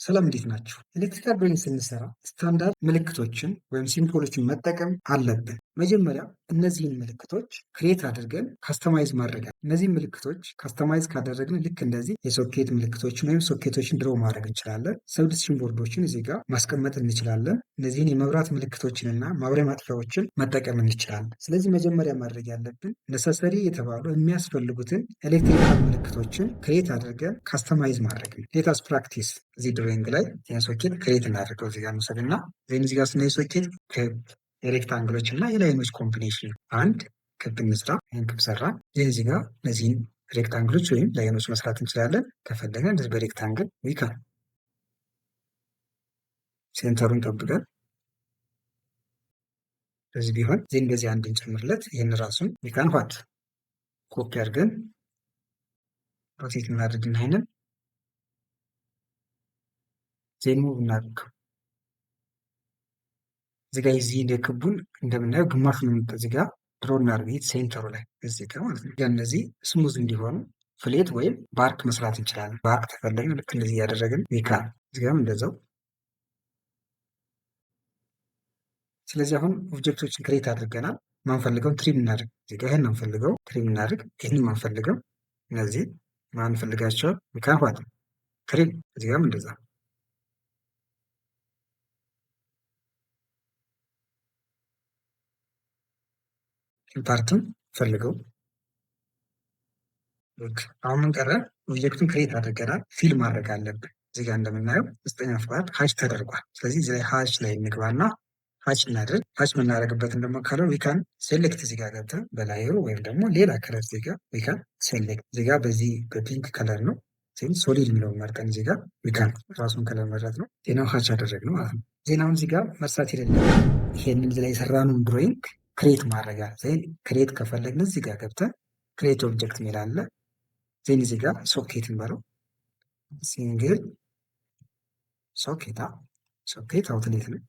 ሰላም እንዴት ናችሁ? ኤሌክትሪካል ድሮይንግ ስንሰራ ስታንዳርድ ምልክቶችን ወይም ሲምቦሎችን መጠቀም አለብን። መጀመሪያ እነዚህን ምልክቶች ክሬት አድርገን ካስተማይዝ ማድረግ እነዚህን ምልክቶች ካስተማይዝ ካደረግን ልክ እንደዚህ የሶኬት ምልክቶችን ወይም ሶኬቶችን ድሮ ማድረግ እንችላለን። ሰብዲስሽን ቦርዶችን እዚህ ጋር ማስቀመጥ እንችላለን። እነዚህን የመብራት ምልክቶችንና ማብሪያ ማጥፊያዎችን መጠቀም እንችላለን። ስለዚህ መጀመሪያ ማድረግ ያለብን ነሰሰሪ የተባሉ የሚያስፈልጉትን ኤሌክትሪካል ምልክቶችን ክሬት አድርገን ካስተማይዝ ማድረግ ነው። ሌታስ ፕራክቲስ እዚህ ድሮይንግ ላይ ይህን ሶኬት ክሬት እናደርገው። እዚህ ጋር እንውሰድና ዜን እዚህ ጋር ስናይ ሶኬት ክብ የሬክታንግሎች እና የላይኖች ኮምቢኔሽን አንድ ክብ እንስራ። ይህን ክብ ሰራ። ዜን እዚህ ጋር እነዚህን ሬክታንግሎች ወይም ላይኖች መስራት እንችላለን። ከፈለገ እንደዚህ በሬክታንግል ዊካን ሴንተሩን ጠብቀን በዚህ ቢሆን ዜን እንደዚህ አንድ እንጨምርለት። ይህን ራሱን ዊካን ዋት ኮፒ አድርገን ሮቴት እናድርግና ይህንን ዜን ሙቭ እናድርገው። እዚህ ጋር የዚህ ክቡን እንደምናየው ግማሽ ነው እዚህ ጋር ድሮ እናድርግ ሴንተሩ ላይ እዚህ ጋር ማለት ነው። እነዚህ ስሙዝ እንዲሆኑ ፍሌት ወይም ባርክ መስራት እንችላለን። ባርክ ተፈለግን ልክ እንደዚህ እያደረግን ዊካን እዚህ ጋርም እንደዛው። ስለዚህ አሁን ኦብጀክቶችን ክሬት አድርገናል። ማንፈልገው ትሪም እናድርግ። እዚህ ጋር ይህን ማንፈልገው ትሪም እናድርግ። ይህን ማንፈልገው እነዚህ ማንፈልጋቸው ዊካን ዋት ትሪም እዚህ ጋርም እንደዛ ፓርትን ፈልገው። አሁን ምን ቀረ? ኦብጀክቱን ክሬት አድርገናል። ፊል ማድረግ አለብን። እዚህ ጋር እንደምናየው 9 ፍቃድ ሀሽ ተደርጓል። ስለዚህ እዚህ ላይ ሀሽ ላይ እንግባና ሀሽ እናድርግ። ሀሽ የምናደርግበትን ደግሞ ካለው ዊካን ሴሌክት እዚህ ጋር ገብተን በላየሩ ወይም ደግሞ ሌላ ከለር እዚህ ጋር ዊካን ሴሌክት እዚህ ጋር በዚህ በፒንክ ከለር ነው ሶሊድ የሚለውን መርጠን እዚህ ጋር ዊካን ራሱን ከለር መረጥ ነው። ዜናውን ሀች አደረግ ነው ማለት ነው። ዜናውን እዚህ ጋር መርሳት የሌለብን ይሄንን እዚህ ላይ የሰራነውን ድሮይንግ ክሬት ማድረጊያ ዜን ክሬት ከፈለግን እዚህ ጋር ገብተን ክሬት ኦብጀክት የሚል አለ። ዜን እዚህ ጋር ሶኬት እንበለው። ሲንግል ሶኬት አውትሌት ነው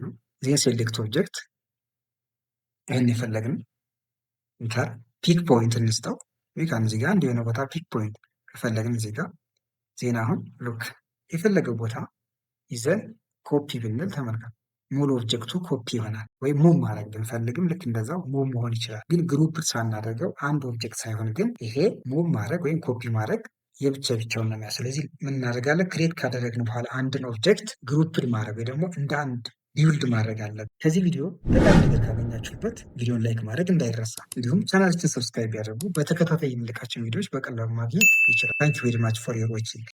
ነው። ዜን ሴሌክት ኦብጀክት ይህን የፈለግን ኢንተር ፒክ ፖይንት እንስጠው። ዊካን እዚህ ጋር እንዲሆነ ቦታ ፒክ ፖይንት ከፈለግን እዚህ ጋር ዜና አሁን ሉክ የፈለገው ቦታ ይዘን ኮፒ ብንል ተመልከቱ ሙሉ ኦብጀክቱ ኮፒ ይሆናል። ወይም ሙቭ ማድረግ ብንፈልግም ልክ እንደዛው ሙቭ መሆን ይችላል። ግን ግሩፕ ሳናደርገው አንድ ኦብጀክት ሳይሆን ግን ይሄ ሙቭ ማድረግ ወይም ኮፒ ማድረግ የብቻውን ነው የሚያ ስለዚህ ምን እናደርጋለን? ክሬት ካደረግን በኋላ አንድን ኦብጀክት ግሩፕድ ማድረግ ወይ ደግሞ እንደ አንድ ቢውልድ ማድረግ አለብን። ከዚህ ቪዲዮ ጠቃሚ ነገር ካገኛችሁበት ቪዲዮን ላይክ ማድረግ እንዳይረሳ፣ እንዲሁም ቻናላችን ሰብስክራይብ ያደርጉ። በተከታታይ የምንልካቸው ቪዲዮዎች በቀላሉ ማግኘት ይችላል። ታንክ ዩ ቬሪ ማች ፎር ዮር ዋቺንግ።